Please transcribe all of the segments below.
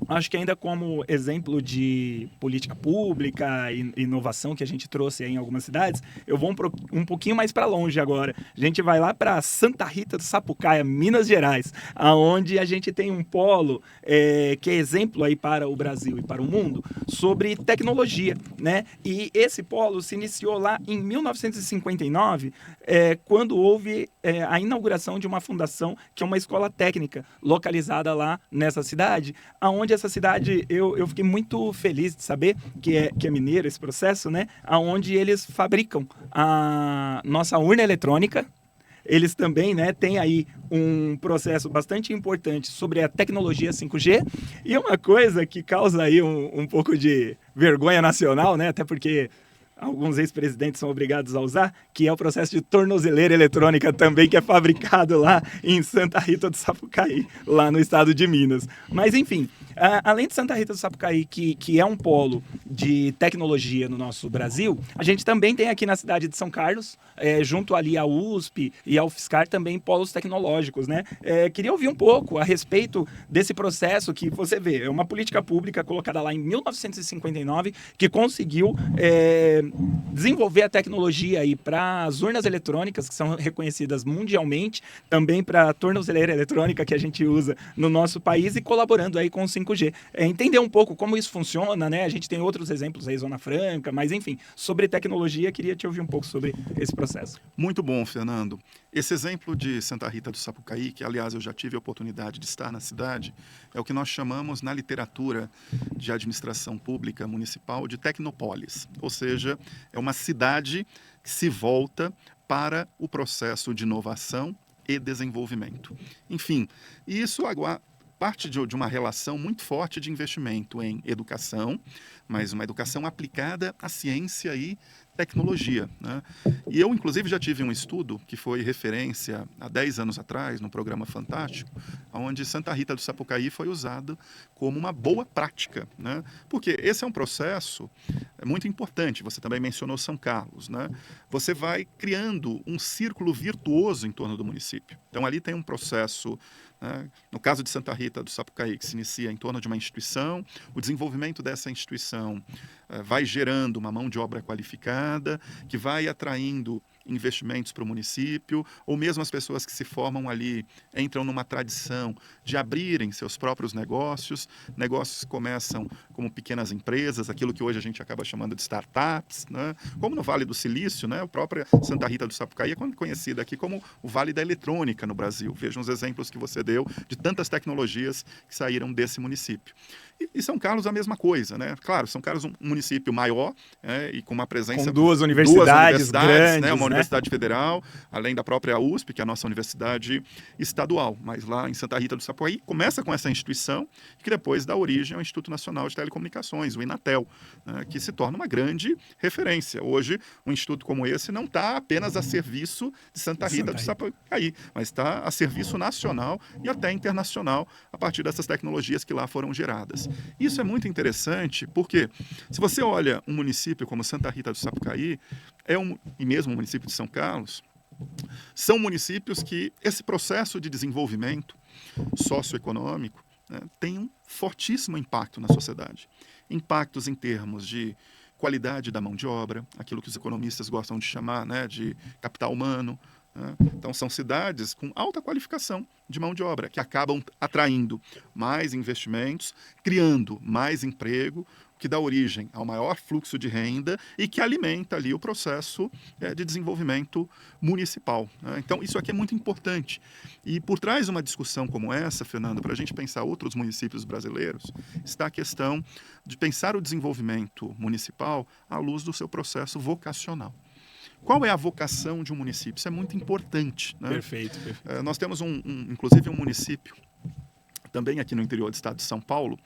acho que ainda como exemplo de política pública e inovação que a gente trouxe aí em algumas cidades, eu vou um pouquinho mais para longe agora. A gente vai lá para Santa Rita do Sapucaia, Minas Gerais, aonde a gente tem um polo que é exemplo aí para o Brasil e para o mundo sobre tecnologia, né? E esse polo se iniciou lá em 1959, quando houve a inauguração de uma fundação que é uma escola técnica localizada lá nessa cidade, aonde essa cidade eu fiquei muito feliz de saber que é mineiro esse processo, né? Aonde eles fabricam a nossa urna eletrônica. Eles também, né, têm aí um processo bastante importante sobre a tecnologia 5G. E uma coisa que causa aí um pouco de vergonha nacional, né? Até porque alguns ex-presidentes são obrigados a usar, que é o processo de tornozeleira eletrônica também, que é fabricado lá em Santa Rita do Sapucaí, lá no estado de Minas. Mas, enfim, além de Santa Rita do Sapucaí, que é um polo de tecnologia no nosso Brasil, a gente também tem aqui na cidade de São Carlos, junto ali à USP e ao UFSCar, também polos tecnológicos, né? Queria ouvir um pouco a respeito desse processo que você vê, é uma política pública colocada lá em 1959, que conseguiu desenvolver a tecnologia aí para as urnas eletrônicas, que são reconhecidas mundialmente, também para a tornozeleira eletrônica que a gente usa no nosso país e colaborando aí com o 5G. Entender um pouco como isso funciona, né? A gente tem outros exemplos aí, Zona Franca, mas enfim, sobre tecnologia, queria te ouvir um pouco sobre esse processo. Muito bom, Fernando. Esse exemplo de Santa Rita do Sapucaí, que aliás eu já tive a oportunidade de estar na cidade, é o que nós chamamos na literatura de administração pública municipal de tecnopólis, ou seja, é uma cidade que se volta para o processo de inovação e desenvolvimento. Enfim, isso parte de uma relação muito forte de investimento em educação, mas uma educação aplicada à ciência e tecnologia, né? E eu, inclusive, já tive um estudo que foi referência há 10 anos atrás, no programa Fantástico, onde Santa Rita do Sapucaí foi usado como uma boa prática, né? Porque esse é um processo muito importante. Você também mencionou São Carlos, né? Você vai criando um círculo virtuoso em torno do município. Então, ali tem um processo, né? No caso de Santa Rita do Sapucaí, que se inicia em torno de uma instituição, o desenvolvimento dessa instituição vai gerando uma mão de obra qualificada, que vai atraindo investimentos para o município, ou mesmo as pessoas que se formam ali entram numa tradição de abrirem seus próprios negócios. Negócios que começam como pequenas empresas, aquilo que hoje a gente acaba chamando de startups, né? Como no Vale do Silício, né? A própria Santa Rita do Sapucaí é conhecida aqui como o Vale da Eletrônica no Brasil. Vejam os exemplos que você deu de tantas tecnologias que saíram desse município. E São Carlos a mesma coisa, né? Claro, São Carlos é um município maior, e com uma presença... Com duas universidades grandes, né? Uma né? universidade federal, além da própria USP, que é a nossa universidade estadual. Mas lá em Santa Rita do Sapucaí começa com essa instituição, que depois dá origem ao Instituto Nacional de Telecomunicações, o INATEL, né? Que se torna uma grande referência. Hoje, um instituto como esse não está apenas a serviço de Santa Rita do Sapucaí, mas está a serviço nacional e até internacional a partir dessas tecnologias que lá foram geradas. Isso é muito interessante porque, se você olha um município como Santa Rita do Sapucaí, e mesmo o município de São Carlos, são municípios que esse processo de desenvolvimento socioeconômico, né, tem um fortíssimo impacto na sociedade. Impactos em termos de qualidade da mão de obra, aquilo que os economistas gostam de chamar, né, de capital humano. Então, são cidades com alta qualificação de mão de obra, que acabam atraindo mais investimentos, criando mais emprego, que dá origem ao maior fluxo de renda e que alimenta ali o processo de desenvolvimento municipal. Então, isso aqui é muito importante. E por trás de uma discussão como essa, Fernando, para a gente pensar outros municípios brasileiros, está a questão de pensar o desenvolvimento municipal à luz do seu processo vocacional. Qual é a vocação de um município? Isso é muito importante, né? Perfeito. Nós temos, inclusive, um município, também aqui no interior do estado de São Paulo,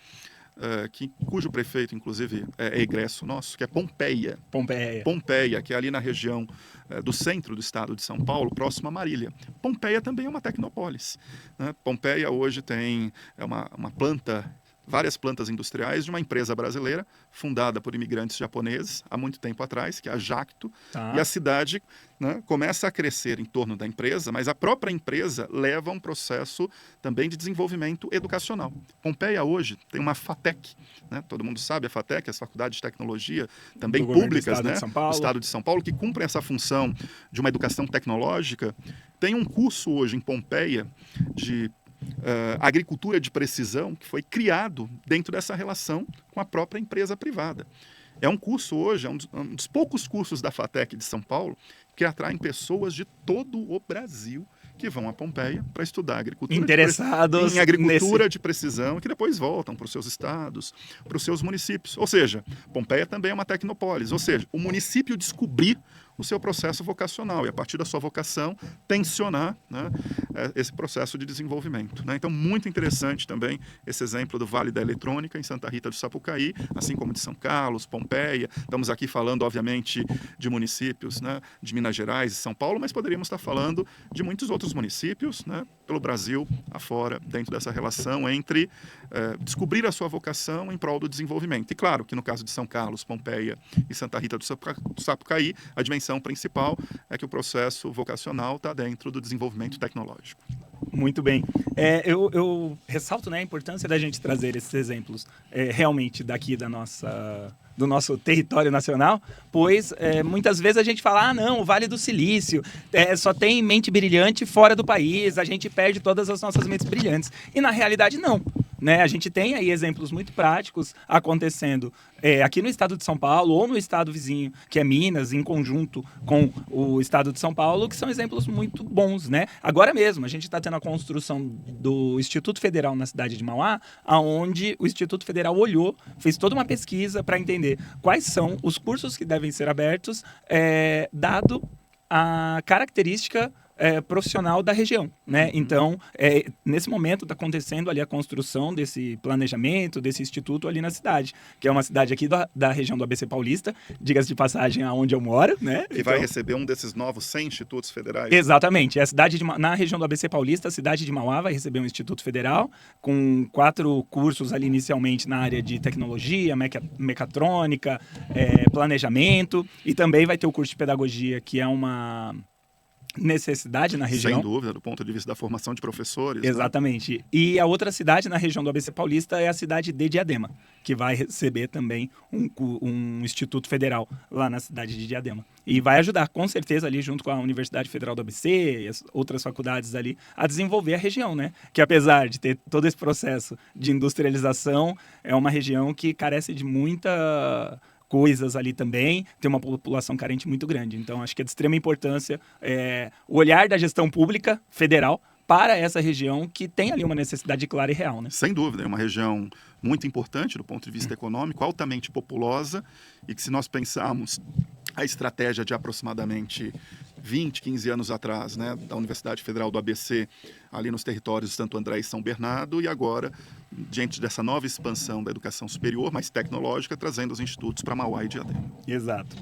cujo prefeito, inclusive, é egresso nosso, que é Pompeia. Pompeia, que é ali na região do centro do estado de São Paulo, próximo a Marília. Pompeia também é uma tecnopólis, né? Pompeia hoje tem uma planta várias plantas industriais de uma empresa brasileira, fundada por imigrantes japoneses há muito tempo atrás, que é a Jacto, e a cidade, né, começa a crescer em torno da empresa, mas a própria empresa leva um processo também de desenvolvimento educacional. Pompeia hoje tem uma FATEC, né, todo mundo sabe a FATEC, as faculdades de tecnologia, também públicas, né, do Estado de São Paulo, que cumprem essa função de uma educação tecnológica. Tem um curso hoje em Pompeia de agricultura de precisão que foi criado dentro dessa relação com a própria empresa privada. É um curso hoje, é um dos poucos cursos da FATEC de São Paulo que atraem pessoas de todo o Brasil que vão a Pompeia para estudar agricultura interessados em agricultura de precisão, que depois voltam para os seus estados, para os seus municípios. Ou seja, Pompeia também é uma tecnopólis, ou seja, o município descobrir o seu processo vocacional e, a partir da sua vocação, tensionar, né, esse processo de desenvolvimento. Né? Então, muito interessante também esse exemplo do Vale da Eletrônica, em Santa Rita do Sapucaí, assim como de São Carlos, Pompeia. Estamos aqui falando, obviamente, de municípios, né, de Minas Gerais e São Paulo, mas poderíamos estar falando de muitos outros municípios, né, pelo Brasil afora, dentro dessa relação entre descobrir a sua vocação em prol do desenvolvimento. E claro que no caso de São Carlos, Pompeia e Santa Rita do Sapucaí, a dimensão principal é que o processo vocacional está dentro do desenvolvimento tecnológico. Muito bem. Eu ressalto, né, a importância da gente trazer esses exemplos realmente daqui do nosso território nacional, pois muitas vezes a gente fala, não, o Vale do Silício só tem mente brilhante fora do país, a gente perde todas as nossas mentes brilhantes. E na realidade não. Né? A gente tem aí exemplos muito práticos acontecendo aqui no estado de São Paulo ou no estado vizinho, que é Minas, em conjunto com o estado de São Paulo, que são exemplos muito bons. Né? Agora mesmo, a gente está tendo a construção do Instituto Federal na cidade de Mauá, onde o Instituto Federal olhou, fez toda uma pesquisa para entender quais são os cursos que devem ser abertos, dado a característica profissional da região, né? Então, nesse momento está acontecendo ali a construção desse planejamento, desse instituto ali na cidade, que é uma cidade aqui da região do ABC Paulista, diga-se de passagem, aonde eu moro, né? Que vai receber um desses novos 100 institutos federais. Exatamente. Na região do ABC Paulista, a cidade de Mauá vai receber um instituto federal com 4 cursos ali inicialmente na área de tecnologia, mecatrônica, planejamento, e também vai ter o curso de pedagogia, que é uma necessidade na região. Sem dúvida, do ponto de vista da formação de professores. Exatamente. Né? E a outra cidade na região do ABC Paulista é a cidade de Diadema, que vai receber também um instituto federal lá na cidade de Diadema. E vai ajudar, com certeza, ali junto com a Universidade Federal do ABC e as outras faculdades ali, a desenvolver a região, né? Que apesar de ter todo esse processo de industrialização, é uma região que carece de muita coisas ali também, tem uma população carente muito grande. Então, acho que é de extrema importância o olhar da gestão pública federal para essa região que tem ali uma necessidade clara e real. Né? Sem dúvida, é uma região muito importante do ponto de vista econômico, altamente populosa, e que se nós pensarmos a estratégia de aproximadamente 20, 15 anos atrás, né, da Universidade Federal do ABC, ali nos territórios de Santo André e São Bernardo, e agora, diante dessa nova expansão da educação superior, mais tecnológica, trazendo os institutos para Mauá e Diadema. Exato.